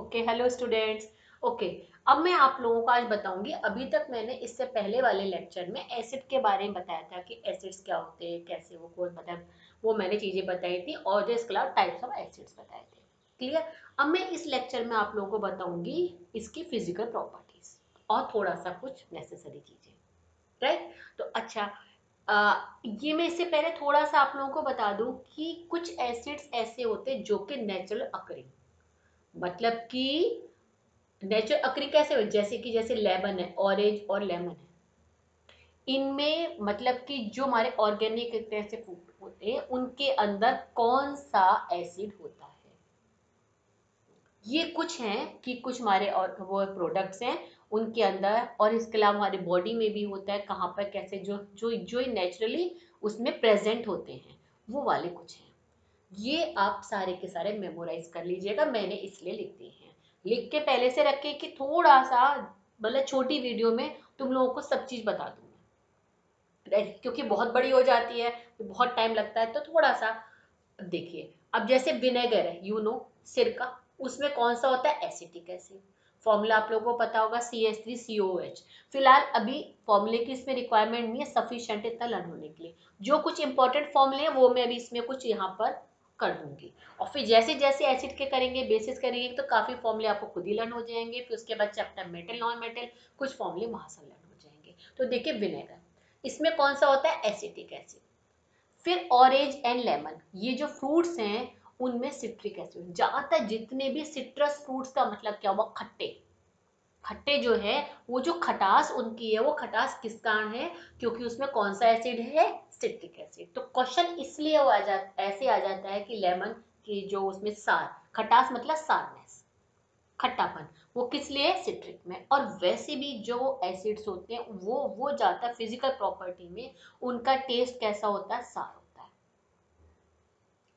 Okay hello students. Okay, अब मैं आप लोगों को आज बताऊंगी। अभी तक मैंने इससे पहले वाले लेक्चर में एसिड के बारे में बताया था कि एसिड्स क्या होते हैं, कैसे वो कौन मतलब वो मैंने चीजें बताई थी और जो इसके अलावा टाइप्स ऑफ एसिड्स बताए थे। क्लियर। अब मैं इस लेक्चर में आप लोगों को बताऊंगी इसकी फिजिकल प्रॉपर्टीज और थोड़ा सा कुछ नेसेसरी चीजें। राइट। तो अच्छा, ये मैं इससे पहले थोड़ा सा आप लोगों को बता दूं कि कुछ एसिड्स ऐसे होते हैं जो कि नेचुरल अकरिंग, मतलब कि नेचुरल अक्री कैसे हो, जैसे लेमन है, ऑरेंज और लेमन है। इनमें मतलब कि जो हमारे ऑर्गेनिक एक तरह से फूड होते हैं उनके अंदर कौन सा एसिड होता है, ये कुछ हैं कि कुछ हमारे और वो प्रोडक्ट्स हैं उनके अंदर, और इसके अलावा हमारी बॉडी में भी होता है, कहाँ पर कैसे जो जो जो नेचुरली उसमें प्रेजेंट होते हैं वो वाले कुछ हैं। ये आप सारे के सारे मेमोराइज कर लीजिएगा, मैंने इसलिए लिख दिए हैं। लिख के पहले से रखे कि थोड़ा सा मतलब छोटी वीडियो में तुम लोगों को सब चीज बता दूंगी, राइट, क्योंकि बहुत बड़ी हो जाती है तो बहुत टाइम लगता है, तो थोड़ा सा देखिए। अब जैसे विनेगर है, सिरका, उसमें कौन सा होता है, एसिटिक एसिड। फॉर्मूला आप लोगों को पता होगा CH3COOH। फिलहाल अभी फॉर्मूले की इसमें रिक्वायरमेंट नहीं है, सफिशिएंट इतना लर्न होने के लिए। जो कुछ इंपॉर्टेंट फॉर्मूले हैं वो मैं अभी इसमें कुछ यहाँ पर कर दूंगी, और फिर जैसे जैसे एसिड के करेंगे, बेसिस करेंगे, तो काफी फॉर्मूले आपको खुद ही लर्न हो जाएंगे। फिर उसके बाद चैप्टर मेटल नॉन मेटल कुछ फॉर्मूले वहां से लर्न हो जाएंगे। तो देखिए विनेगर, इसमें कौन सा होता है, एसिटिक एसिड। फिर ऑरेंज एंड लेमन, ये जो फ्रूट्स हैं उनमें सिट्रिक एसिड। ज्यादातर जितने भी सिट्रस फ्रूट्स का मतलब क्या हुआ, खट्टे खट्टे जो है, वो जो खटास उनकी है वो खटास किस कारण है, क्योंकि उसमें कौन सा एसिड है, सिट्रिक एसिड। तो क्वेश्चन इसलिए वो ऐसे आ जाता है कि लेमन की जो उसमें सार, खटास मतलब सारनेस, खट्टापन, वो किस लिए, सिट्रिक में। और वैसे भी जो एसिड्स होते हैं वो ज्यादा फिजिकल प्रॉपर्टी में उनका टेस्ट कैसा होता है, सार होता है।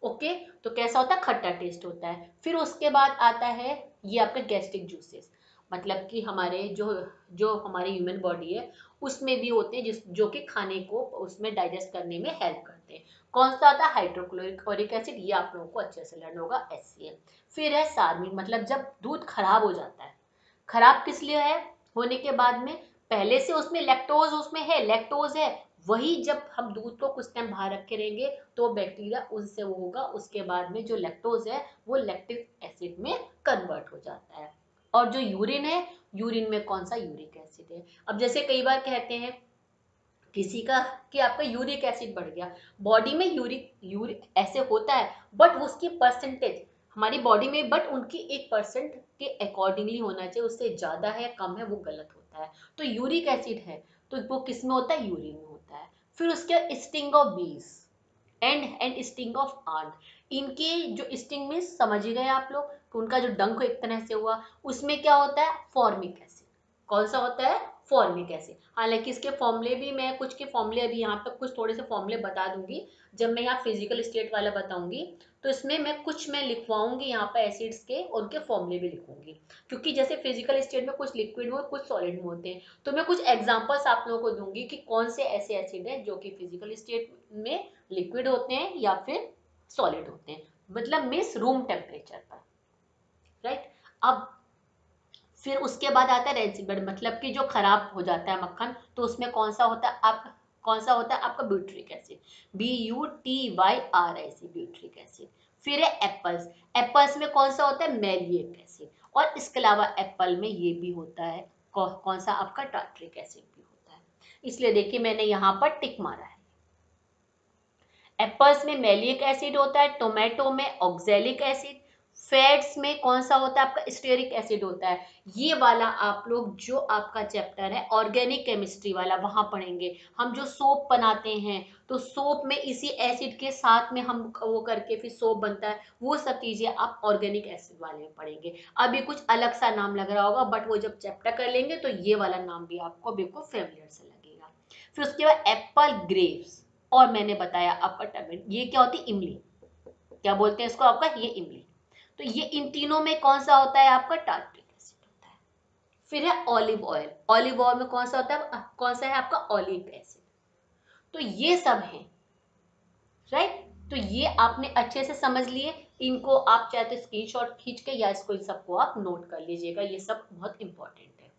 ओके, तो कैसा होता है, खट्टा टेस्ट होता है। फिर उसके बाद आता है ये आपका गैस्ट्रिक जूसेस, मतलब कि हमारे जो जो हमारी ह्यूमन बॉडी है उसमें भी होते हैं जिस जो कि खाने को उसमें डाइजेस्ट करने में हेल्प करते हैं। कौन सा आता है, हाइड्रोक्लोरिक एसिड, ये आप लोगों को अच्छे से लर्न होगा, HCl। फिर है सार्मिन, मतलब जब दूध खराब हो जाता है, खराब किस लिए है, होने के बाद में पहले से उसमें लैक्टोज उसमें है, लैक्टोज है, वही जब हम दूध को कुछ टाइम बाहर रखे रहेंगे तो बैक्टीरिया उनसे वो होगा, उसके बाद में जो लैक्टोज है वो लैक्टिक एसिड में कन्वर्ट हो जाता है। और जो यूरिन है, यूरिन में कौन सा, यूरिक एसिड है। अब जैसे कई बार कहते हैं किसी का कि आपका यूरिक एसिड बढ़ गया, बॉडी में यूरिक यूरिक ऐसे होता है, बट उसकी परसेंटेज हमारी बॉडी में, बट उनकी 1% के अकॉर्डिंगली होना चाहिए, उससे ज्यादा है कम है वो गलत होता है। तो यूरिक एसिड है तो वो किस में होता है, यूरिन में होता है। फिर उसके स्टिंग ऑफ बीस एंड स्टिंग ऑफ आंट, इनके जो स्टिंग में समझ ही गए आप लोग कि उनका जो डंक एक तरह से हुआ, उसमें क्या होता है, फॉर्मिक एसिड। कौन सा होता है, फॉर्मिक एसिड। हालांकि इसके फॉर्मूले भी मैं कुछ के फॉर्मूले अभी यहाँ पे कुछ थोड़े से फॉर्मूले बता दूंगी जब मैं यहाँ फिजिकल स्टेट वाला बताऊंगी, तो इसमें मैं लिखवाऊंगी यहाँ पे एसिड्स के और उनके फॉर्मूले भी लिखूंगी, क्योंकि जैसे फिजिकल स्टेट में कुछ लिक्विड में कुछ सॉलिड में होते हैं, तो मैं कुछ एग्जांपल्स आप लोगों को दूंगी कि कौन से ऐसे एसिड हैं जो कि फिजिकल स्टेट में लिक्विड होते हैं या फिर सॉलिड होते हैं, मतलब मीन्स रूम टेम्परेचर पर, राइट। अब फिर उसके बाद आता है रेसिड्यूअल, मतलब कि जो खराब हो जाता है मक्खन, तो उसमें कौन सा होता है, आप कौन सा होता है आपका butyric acid, BUTYRIC, butyric acid. फिर है एप्पल्स, एप्पल्स में कौन सा होता है, मैलिएक एसिड। और इसके अलावा एप्पल में ये भी होता है कौन सा आपका टार्ट्रिक एसिड भी होता है, इसलिए देखिए मैंने यहाँ पर टिक मारा है। एप्पल्स में मैलिक एसिड होता है, टोमेटो में ऑक्जेलिक एसिड, फैट्स में कौन सा होता है आपका, स्टेरिक एसिड होता है। ये वाला आप लोग जो आपका चैप्टर है ऑर्गेनिक केमिस्ट्री वाला वहां पढ़ेंगे। हम जो सोप बनाते हैं तो सोप में इसी एसिड के साथ में हम वो करके फिर सोप बनता है, वो सब चीजें आप ऑर्गेनिक एसिड वाले में पढ़ेंगे। अभी कुछ अलग सा नाम लग रहा होगा, बट वो जब चैप्टर कर लेंगे तो ये वाला नाम भी आपको बिल्कुल फेमिलियर से लगेगा। फिर उसके बाद एप्पल, ग्रेप्स, और मैंने बताया आपका टमेटो, ये क्या होती है, इमली, क्या बोलते हैं इसको आपका, ये इमली। तो ये इन तीनों में कौन सा होता है आपका, टार्ट्रिक एसिड होता है। फिर है ऑलिव ऑयल, ऑलिव ऑयल में कौन सा होता है, कौन सा है आपका, ऑलिव एसिड। तो ये सब है, राइट। तो ये आपने अच्छे से समझ लिए। इनको आप चाहे तो स्क्रीनशॉट खींच के या इसको इन सबको आप नोट कर लीजिएगा, ये सब बहुत इंपॉर्टेंट है।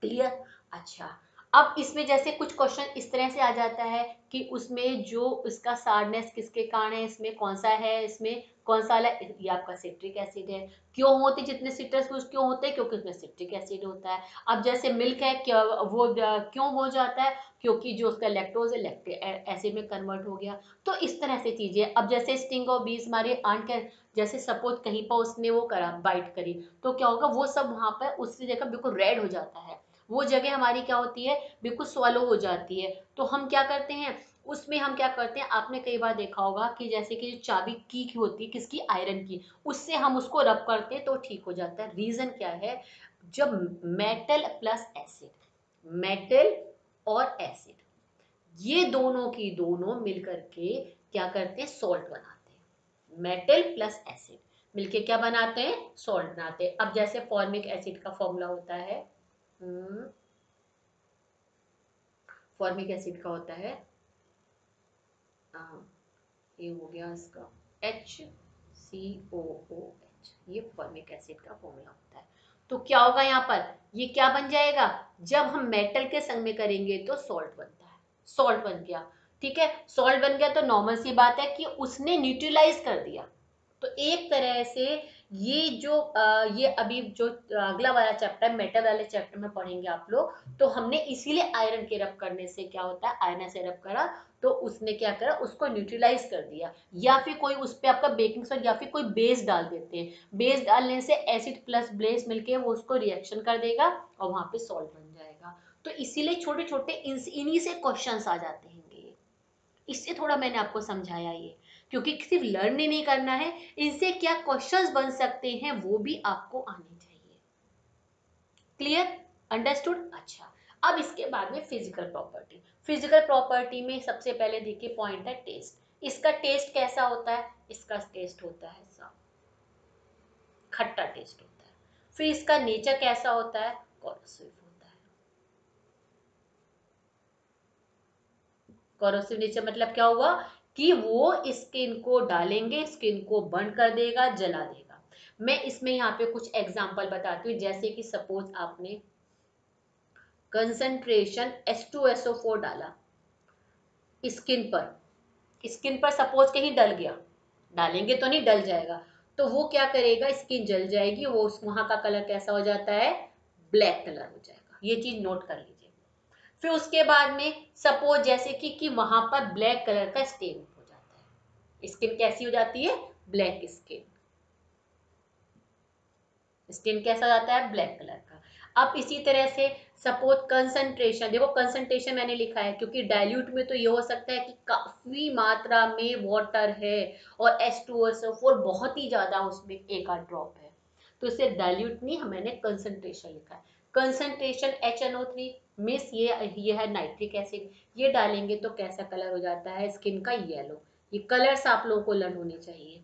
क्लियर? अच्छा, अब इसमें जैसे कुछ क्वेश्चन इस तरह से आ जाता है कि उसमें जो इसका सारनेस किसके कारण है, इसमें कौन सा है, इसमें कौन सा वाला, ये आपका सिट्रिक एसिड है। क्यों होते जितने सिट्रस फ्रूट्स क्यों होते हैं, क्योंकि उसमें सिट्रिक एसिड होता है। अब जैसे मिल्क है, क्या वो क्यों हो जाता है, क्योंकि जो उसका लैक्टोज है लैक्टिक एसिड में कन्वर्ट हो गया। तो इस तरह से चीजें, अब जैसे स्टिंग ऑफ बीज हमारे आंट के, जैसे सपोज कहीं पर उसने वो करा बाइट करी, तो क्या होगा, वो सब वहां पर उसकी जगह बिल्कुल रेड हो जाता है, वो जगह हमारी क्या होती है, बिल्कुल स्वॉलो हो जाती है। तो हम क्या करते हैं, उसमें हम क्या करते हैं, आपने कई बार देखा होगा कि जैसे कि जो चाबी की होती है किसकी, आयरन की, उससे हम उसको रब करते हैं तो ठीक हो जाता है। रीजन क्या है, जब मेटल प्लस एसिड, मेटल और एसिड, ये दोनों की दोनों मिलकर के क्या करते हैं, सॉल्ट बनाते हैं। मेटल प्लस एसिड मिलके क्या बनाते हैं, सॉल्ट बनाते हैं। अब जैसे फॉर्मिक एसिड का फॉर्मूला होता है, फॉर्मिक एसिड का होता है, ये हो गया इसका HCOOH, ये फॉर्मिक एसिड का फॉर्मूला होता है। तो क्या होगा यहाँ पर, ये क्या बन जाएगा, जब हम मेटल के संग में करेंगे तो सॉल्ट बनता है, सॉल्ट बन गया। ठीक है, सॉल्ट बन गया तो नॉर्मल सी बात है कि उसने न्यूट्रलाइज कर दिया। तो एक तरह से ये जो ये अभी जो अगला वाला चैप्टर मेटल वाले चैप्टर में पढ़ेंगे आप लोग, तो हमने इसीलिए आयरन के रब करने से क्या होता है, आयरन से रब करा तो उसने क्या करा, उसको न्यूट्रलाइज कर दिया। या फिर कोई उस पर आपका बेकिंग सोडा या फिर कोई बेस डाल देते हैं, बेस डालने से एसिड प्लस बेस मिलके वो उसको रिएक्शन कर देगा और वहां पे सॉल्ट बन जाएगा। तो इसीलिए छोटे छोटे इन्हीं से क्वेश्चंस आ जाते हैं, इससे थोड़ा मैंने आपको समझाया ये, क्योंकि सिर्फ लर्न ही नहीं करना है, इनसे क्या क्वेश्चंस बन सकते हैं वो भी आपको आने चाहिए। क्लियर? अंडरस्टूड? अच्छा, अब इसके बाद में फिजिकल प्रॉपर्टी। फिजिकल प्रॉपर्टी में सबसे पहले देखिए पॉइंट है टेस्ट। इसका टेस्ट कैसा होता है, इसका टेस्ट होता है सा खट्टा टेस्ट होता है। फिर इसका नेचर कैसा होता है, कॉरोसिव होता है। कॉरोसिव नेचर मतलब क्या हुआ कि वो स्किन को डालेंगे, स्किन को बर्न कर देगा, जला देगा। मैं इसमें यहाँ पे कुछ एग्जांपल बताती हूँ, जैसे कि सपोज आपने कंसंट्रेशन H2SO4 डाला स्किन पर, स्किन पर सपोज कहीं डल गया, डालेंगे तो नहीं, डल जाएगा, तो वो क्या करेगा, स्किन जल जाएगी, वो वहां का कलर कैसा हो जाता है, ब्लैक कलर हो जाएगा। ये चीज नोट कर लीजिए। फिर उसके बाद में सपोज जैसे कि वहां पर ब्लैक कलर का स्टेन हो जाता है, स्किन कैसी हो जाती है, ब्लैक स्किन, स्किन कैसा जाता है, ब्लैक कलर का। अब इसी तरह से सपोज कंसंट्रेशन, देखो कंसंट्रेशन मैंने लिखा है क्योंकि डाइल्यूट में तो ये हो सकता है कि काफी मात्रा में वाटर है और H2SO4 बहुत ही ज्यादा उसमें एक आध ड्रॉप है, तो इसे डाइल्यूट नहीं, मैंने कंसंट्रेशन लिखा है। कंसंट्रेशन HNO3 मिस, ये है नाइट्रिक एसिड, ये डालेंगे तो कैसा कलर हो जाता है स्किन का, येलो। ये कलर्स आप लोगों को लर्न होने चाहिए।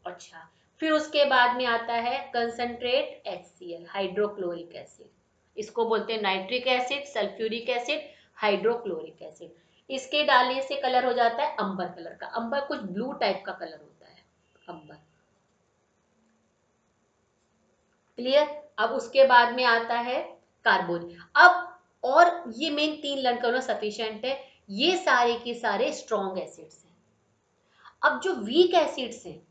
अच्छा, फिर उसके बाद में आता है कंसंट्रेट HCl, हाइड्रोक्लोरिक एसिड, इसको बोलते हैं nitric acid, sulphuric acid, hydrochloric acid. इसके डालने से कलर हो जाता है अंबर कलर का, अंबर कुछ ब्लू टाइप का कलर होता है, अंबर। क्लियर? अब उसके बाद में आता है कार्बोन। अब और ये मेन तीन लर्न करना सफिशिएंट है, ये सारे के सारे स्ट्रॉन्ग एसिड्स हैं। अब जो वीक एसिड्स हैं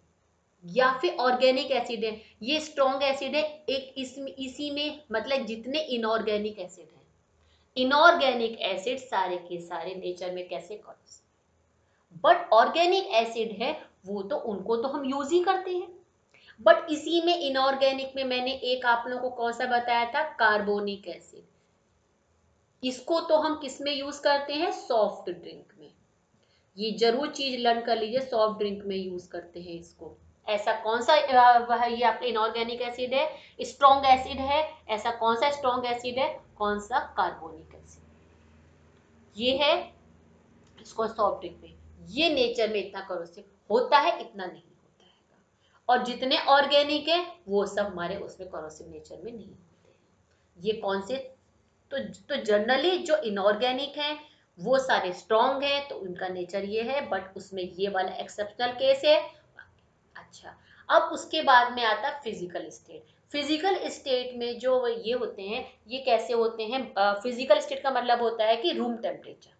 या फिर ऑर्गेनिक एसिड है, ये स्ट्रॉन्ग एसिड है, एक इसमें इसी में मतलब जितने इनऑर्गेनिक एसिड है, इनऑर्गेनिक एसिड सारे के सारे नेचर में कैसे कॉन्स, बट ऑर्गेनिक एसिड है वो तो उनको तो हम यूज ही करते हैं। बट इसी में इनऑर्गेनिक में मैंने एक आप लोगों को कौन सा बताया था, कार्बोनिक एसिड, इसको तो हम किस में यूज करते हैं, सॉफ्ट ड्रिंक में। ये जरूर चीज लर्न कर लीजिए, सॉफ्ट ड्रिंक में यूज करते हैं इसको। ऐसा कौन सा वह ये आपका इनऑर्गेनिक एसिड है, स्ट्रॉन्ग एसिड है, ऐसा कौन सा स्ट्रॉन्ग एसिड है, कौन सा, कार्बोनिक एसिड, ये है। इसको सॉफ्ट ड्रिंक में ये नेचर में इतना करोसिव होता है, इतना नहीं होता है, और जितने ऑर्गेनिक है वो सब हमारे उसमें करोसिव नेचर में नहीं होते हैं। ये कौन से, तो जनरली जो इनऑर्गेनिक है वो सारे स्ट्रॉन्ग है, तो उनका नेचर ये है, बट उसमें ये वाला एक्सेप्शनल केस है, अच्छा, अब उसके बाद में आता फिजिकल स्टेट। फिजिकल स्टेट में जो ये होते हैं, ये कैसे होते हैं? फिजिकल स्टेट का मतलब होता है कि room temperature,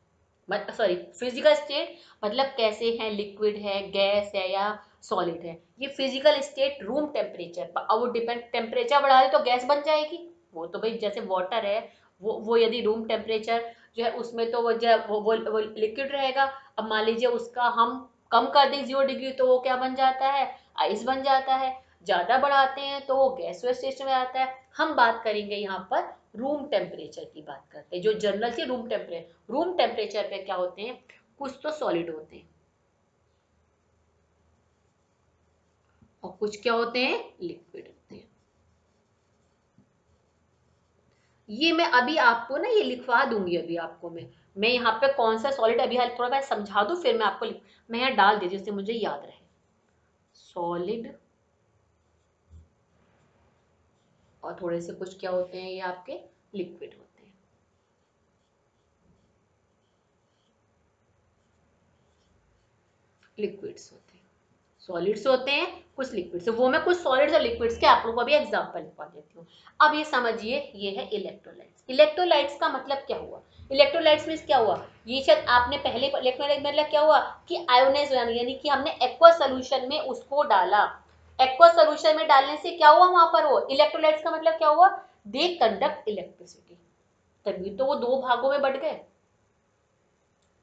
sorry, physical state मतलब कैसे हैं, लिक्विड है, गैस है या सॉलिड है। ये फिजिकल स्टेट रूम टेम्परेचर पर, अब वो डिपेंड, टेम्परेचर बढ़ा दे तो गैस बन जाएगी। वो तो भाई जैसे वाटर है, वो यदि रूम टेम्परेचर जो है उसमें तो वो जो है वो लिक्विड रहेगा। अब मान लीजिए उसका हम कम कर दें 0 डिग्री, तो वो क्या बन जाता है? आइस बन जाता है। ज्यादा बढ़ाते हैं तो वो गैसों स्टेट में आता है। हम बात करेंगे यहाँ पर रूम टेम्परेचर की बात करते हैं, जो जनरल से रूम टेम्परेचर पे क्या होते हैं? कुछ तो सॉलिड होते हैं और कुछ क्या होते हैं? लिक्विड होते हैं। ये मैं अभी आपको ना ये लिखवा दूंगी, अभी आपको मैं यहाँ पे कौन सा सॉलिड, अभी हाल थोड़ा मैं समझा दूं, फिर मैं आपको मैं यहाँ डाल देती हूँ जिससे मुझे याद रहे। सॉलिड और थोड़े से कुछ क्या होते हैं, ये आपके लिक्विड होते हैं। लिक्विड्स होते हैं, सॉलिड्स होते हैं, कुछ लिक्विड्स। वो मैं कुछ सॉलिड्स और लिक्विड्स के आप लोगों को अभी एग्जांपल लिखवा देती हूँ। अब ये समझिए, ये है इलेक्ट्रोलाइट्स। इलेक्ट्रोलाइट्स का मतलब क्या हुआ? इलेक्ट्रोलाइट्स मींस क्या हुआ? ये शायद आपने पहले, इलेक्ट्रोलाइट मतलब क्या हुआ कि आयोनाइज यानी कि हमने एक्वा सोल्यूशन में उसको डाला। एक्वा सोल्यूशन में डालने से क्या हुआ वहां पर? वो इलेक्ट्रोलाइट्स का मतलब क्या हुआ? दे कंडक्ट इलेक्ट्रिसिटी, तभी तो वो दो भागों में बढ़ गए,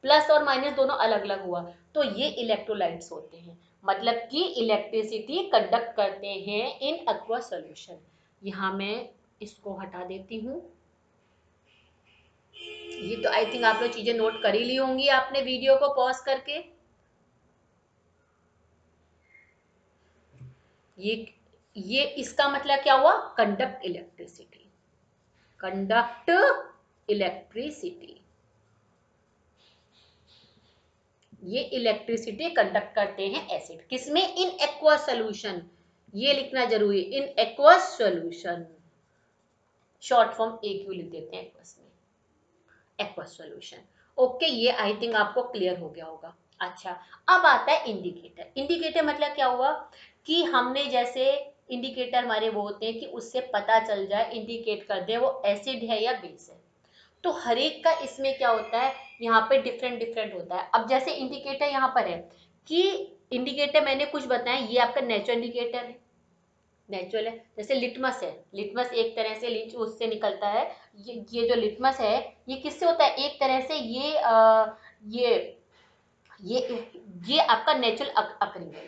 प्लस और माइनस दोनों अलग अलग हुआ। तो ये इलेक्ट्रोलाइट्स होते हैं, मतलब कि इलेक्ट्रिसिटी कंडक्ट करते हैं इन एक्वा सॉल्यूशन। यहाँ मैं इसको हटा देती हूँ। ये तो आई थिंक आप लोग चीजें नोट कर ही ली होंगी आपने वीडियो को पॉज करके। ये ये इसका मतलब क्या हुआ? Conduct electricity, conduct electricity. ये इलेक्ट्रिसिटी कंडक्ट करते हैं एसिड, किसमें? In aqua solution. ये लिखना जरूरी, in aqua solution, short form AQ लिख देते हैं एक्वस में, एक्वस सॉल्यूशन। ओके, ये आई थिंक आपको क्लियर हो गया होगा। अच्छा, अब आता है इंडिकेटर। इंडिकेटर मतलब क्या हुआ कि हमने जैसे इंडिकेटर हमारे वो होते हैं कि उससे पता चल जाए, इंडिकेट कर दे वो एसिड है या बेस है। तो हर एक का इसमें क्या होता है, यहाँ पे डिफरेंट डिफरेंट होता है। अब जैसे इंडिकेटर यहाँ पर है कि इंडिकेटर मैंने कुछ बताया, ये आपका नेचुरल इंडिकेटर है, नेचुरल है। जैसे लिटमस है, लिटमस एक तरह से उससे निकलता है। ये जो लिटमस है, ये किससे होता है? एक तरह से ये ये ये आपका नेचुरल अकरिंग है,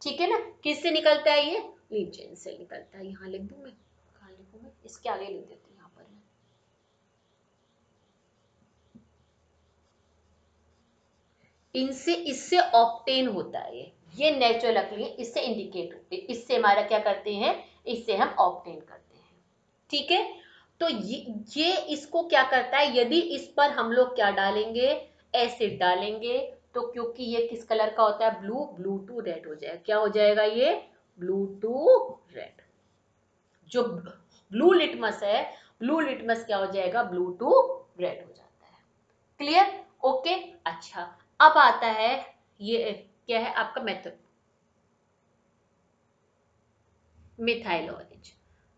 ठीक है ना? किससे निकलता है? ये लीचेन से निकलता है। यहाँ लिख दूं मैं, कहाँ लिखूं मैं? इसके आगे लिख देती हूँ, यहाँ पर है। इनसे, इससे ऑप्टेन होता है ये नेचुरल अकरिंग, इससे इंडिकेट होते हैं, इससे हमारा क्या करते हैं, इससे हम ऑप्टेन करते हैं, ठीक है? तो ये इसको क्या करता है, यदि इस पर हम लोग क्या डालेंगे, एसिड डालेंगे, तो क्योंकि ये किस कलर का होता है? ब्लू, ब्लू टू रेड हो जाएगा। क्या हो जाएगा ये? Blue to red. जो ब्लू लिटमस है, ब्लू लिटमस क्या हो जाएगा? ब्लू टू रेड हो जाता है। क्लियर? ओके। अच्छा, अब आता है, ये क्या है आपका मेथड? Methyl orange.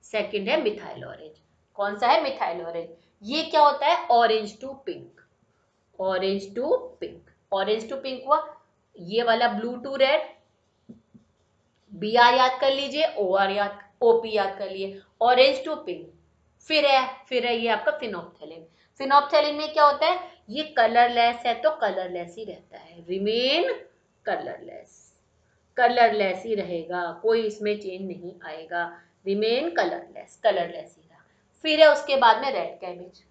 सेकंड है मिथाइल ऑरेंज। कौन सा है? Methyl orange. ये क्या होता है? Orange to pink, orange to pink, orange to pink हुआ। ये वाला blue to red, B R याद कर लीजिए, ओ आर याद, ओपी याद कर लिए, ऑरेंज टू पिंक। फिर है ये आपका फिनोप्थेलिन। फिनोप्थेलिन में क्या होता है? ये कलरलेस है, तो कलरलेस ही रहता है, रिमेन कलरलेस, कलरलेस ही रहेगा, कोई इसमें चेंज नहीं आएगा, रिमेन कलरलेस, कलरलेस ही रहा। फिर है उसके बाद में रेड कैबेज।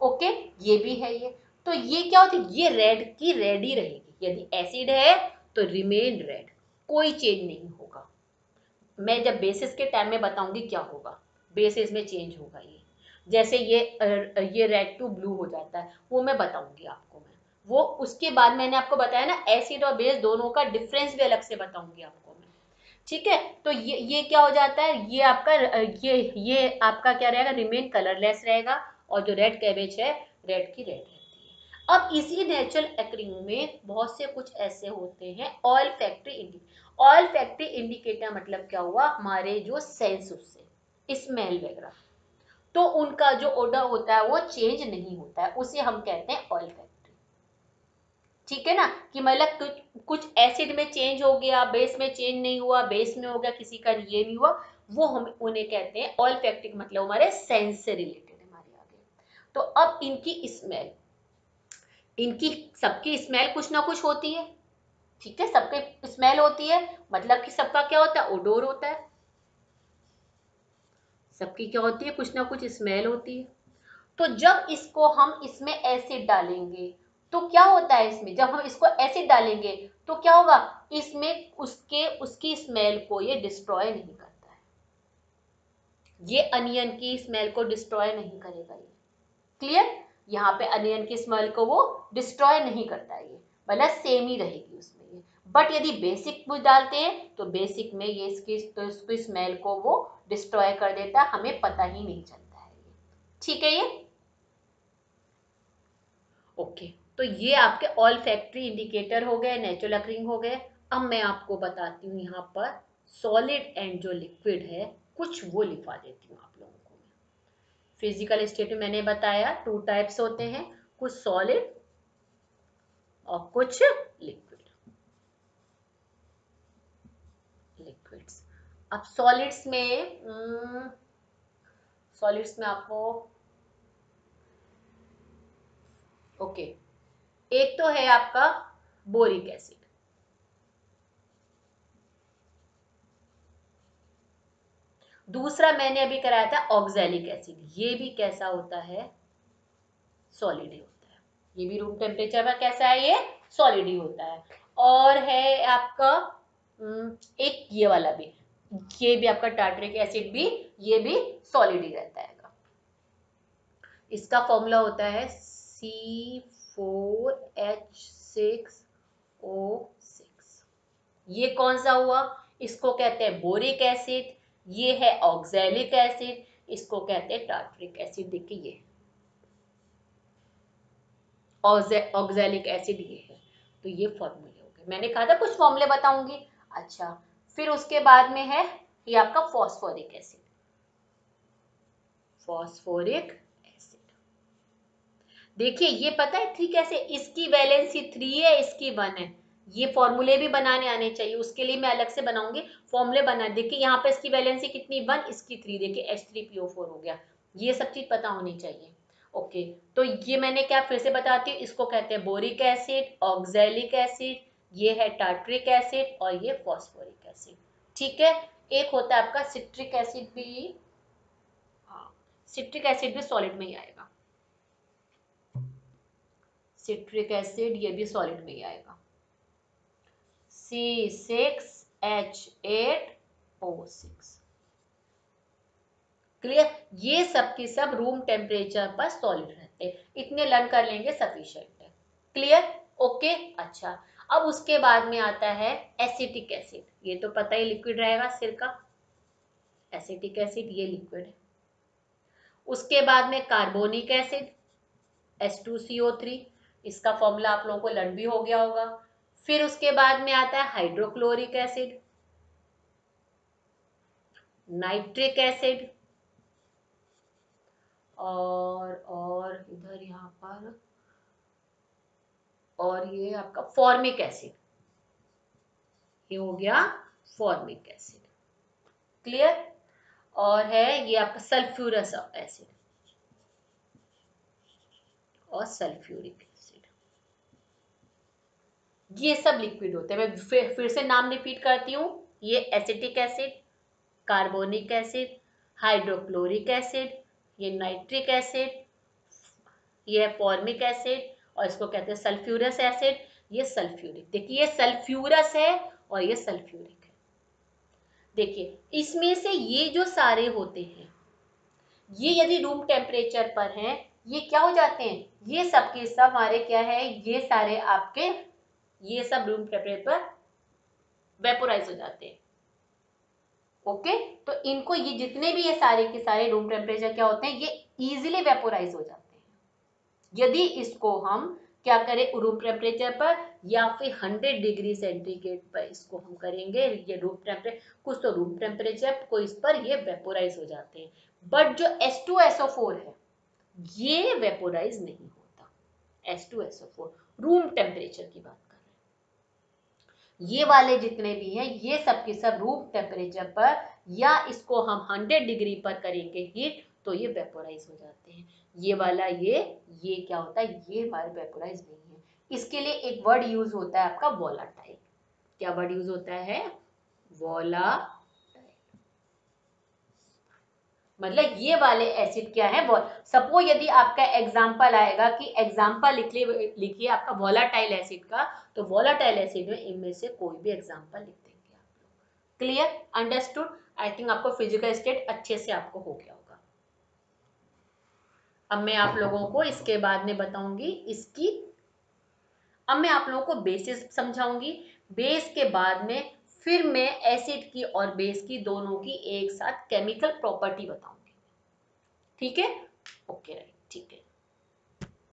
ओके, ये भी है ये। तो ये क्या होती है? ये रेड की रेड ही रहेगी, यदि एसिड है तो रिमेन रेड, कोई चेंज नहीं होगा। मैं जब बेसिस के टाइम में बताऊंगी क्या होगा, बेसिस में चेंज होगा ये, जैसे ये रेड टू ब्लू हो जाता है, वो मैं बताऊंगी आपको मैं। वो उसके बाद मैंने आपको बताया ना, एसिड और बेस दोनों का डिफरेंस भी अलग से बताऊंगी आपको मैं, ठीक है? तो ये क्या हो जाता है, ये आपका ये आपका क्या रहेगा? रिमेन कलरलेस रहेगा। और जो रेड कैबेज है, रेड की रेड रहती है। अब इसी नेचुरल अकरिंग में बहुत से कुछ ऐसे होते हैं oil factory indicator. Oil factory indicator मतलब क्या हुआ, हमारे जो सेंस उससे स्मेल वगैरह, तो उनका जो ऑर्डर होता है वो चेंज नहीं होता है, उसे हम कहते हैं ऑयल फैक्ट्री। ठीक है ना, कि मतलब कुछ एसिड में चेंज हो गया, बेस में चेंज नहीं हुआ, बेस में हो गया, किसी का ये नहीं हुआ, वो हम उन्हें कहते हैं ऑयल फैक्ट्री, मतलब हमारे सेंस से रिलेटेड हमारे आगे। तो अब इनकी स्मेल, इनकी सबकी स्मेल कुछ ना कुछ होती है, ठीक है, सबके स्मेल होती है, मतलब कि सबका क्या होता है, ओडोर होता है, सबकी क्या होती है, कुछ ना कुछ स्मेल होती है। तो जब इसको हम इसमें एसिड डालेंगे तो क्या होता है, इसमें जब हम इसको एसिड डालेंगे तो क्या होगा, इसमें उसकी स्मेल को ये डिस्ट्रॉय नहीं करता है, ये अनियन की स्मेल को डिस्ट्रॉय नहीं करेगा ये। क्लियर, यहाँ पे अनियन की स्मेल को वो डिस्ट्रॉय नहीं करता है, ये मतलब सेम ही रहेगी उसमें ये। बट यदि बेसिक कुछ डालते हैं तो बेसिक में ये इसकी स्मेल को वो डिस्ट्रॉय कर देता है, हमें पता ही नहीं चलता है ये। ठीक है ये ओके। तो ये आपके ऑल फैक्ट्री इंडिकेटर हो गए, नेचुरल अकरिंग हो गए। अब मैं आपको बताती हूँ यहाँ पर सॉलिड एंड जो लिक्विड है, कुछ वो लिखवा देती हूँ आप लोगों को। फिजिकल स्टेट में मैंने बताया 2 टाइप्स होते हैं, कुछ सॉलिड और कुछ लिक्विड्स। अब सॉलिड्स में आपको ओके, एक तो है आपका बोरिक एसिड, दूसरा मैंने अभी कराया था ऑक्सैलिक एसिड, ये भी कैसा होता है, सॉलिड ही होता है, ये भी रूम टेम्परेचर पर कैसा है, ये सॉलिड ही होता है। और है आपका एक ये वाला भी, ये भी आपका टार्टरिक एसिड भी, ये भी सॉलिड ही रहता है। इसका फॉर्मूला होता है C4H6O6। ये कौन सा हुआ, इसको कहते हैं बोरिक एसिड, ये है ऑक्सैलिक एसिड, इसको कहते हैं टार्टरिक एसिड। देखिए ये ऑक्सैलिक एसिड ये है। तो ये फॉर्मूले हो गए, मैंने कहा था कुछ फॉर्मूले बताऊंगी। अच्छा, फिर उसके बाद में है ये आपका फॉस्फोरिक एसिड, फॉस्फोरिक एसिड। देखिए ये पता है थ्री कैसे, इसकी वैलेंसी 3 है, इसकी 1 है। ये फॉर्मूले भी बनाने आने चाहिए, उसके लिए मैं अलग से बनाऊंगी फॉर्मूले बना। देखिए यहाँ पे इसकी वैलेंसी कितनी 1, इसकी 3, देखिए H3PO4 हो गया। ये सब चीज पता होनी चाहिए। ओके, तो ये मैंने क्या फिर से बताती हूँ, इसको कहते हैं बोरिक एसिड, ऑक्सैलिक एसिड, ये है टार्टरिक एसिड और ये फॉस्फोरिक एसिड। ठीक है, एक होता है आपका सिट्रिक एसिड भी, हाँ सिट्रिक एसिड भी सॉलिड में ही आएगा, सिट्रिक एसिड ये भी सॉलिड में ही आएगा, C6H8O6। क्लियर, ये सब की सब रूम टेम्परेचर पर सॉलिड रहते हैं, इतने लर्न कर लेंगे सफिशिएंट है। Clear, okay. अच्छा, अब उसके बाद में आता है एसिटिक एसिड, ये तो पता ही लिक्विड रहेगा सिर का, एसिटिक एसिड ये लिक्विड है। उसके बाद में कार्बोनिक एसिड H2CO3, इसका फॉर्मूला आप लोगों को लर्न भी हो गया होगा। फिर उसके बाद में आता है हाइड्रोक्लोरिक एसिड, नाइट्रिक एसिड, और इधर यहाँ पर और ये आपका फॉर्मिक एसिड, ये हो गया फॉर्मिक एसिड। क्लियर, और है ये आपका सल्फ्यूरस एसिड और सल्फ्यूरिक एसिड, ये सब लिक्विड होते हैं। मैं फिर से नाम रिपीट करती हूँ, ये acetic acid, carbonic acid, hydrochloric acid, ये नाइट्रिक एसिड, ये है फॉर्मिक एसिड और इसको कहते हैं सल्फ्यूरस एसिड, ये सल्फ्यूरिक। देखिए ये सल्फ्यूरस है और ये सल्फ्यूरिक है। देखिए इसमें से ये जो सारे होते हैं, ये यदि रूम टेम्परेचर पर हैं, ये क्या हो जाते हैं, ये सब के सब हमारे क्या है, ये सारे आपके, ये सब रूम टेम्परेचर पर वेपोराइज हो जाते हैं। ओके, तो इनको ये जितने भी ये सारे के सारे रूम टेम्परेचर क्या होते हैं, ये इजीली वेपोराइज हो जाते हैं यदि इसको हम क्या करें, रूम टेम्परेचर पर या फिर 100 डिग्री सेंटीग्रेड पर इसको हम करेंगे। ये रूम टेम्परेचर, कुछ तो रूम टेम्परेचर को इस पर ये वेपोराइज हो जाते हैं। बट जो H2SO4 है ये वेपोराइज नहीं होता। H2SO4 रूम टेम्परेचर की बात कर रहे हैं। ये वाले जितने भी हैं ये सब के सब रूम टेम्परेचर पर या इसको हम 100 डिग्री पर करेंगे हीट तो ये वेपोराइज हो जाते हैं। ये वाला ये क्या होता है, ये हमारे वेपोराइज नहीं है। इसके लिए एक वर्ड यूज होता है आपका वोलाटाइल। क्या वर्ड यूज होता है, वोलाटाइल। मतलब ये वाले एसिड क्या है, सपोज यदि आपका एग्जांपल आएगा कि एग्जांपल लिखिए आपका वोलाटाइल एसिड का, तो वोलाटाइल एसिड में इनमें से कोई भी एग्जांपल लिख देंगे आप लोग। Clear, understood. आई थिंक आपको फिजिकल स्टेट अच्छे से आपको हो गया होगा। अब मैं आप लोगों को इसके बाद में बताऊंगी इसकी, अब मैं आप लोगों को बेसिस समझाऊंगी। बेस के बाद में फिर मैं एसिड की और बेस की दोनों की एक साथ केमिकल प्रॉपर्टी बताऊंगी। ठीक है, ओके राइट, ठीक है।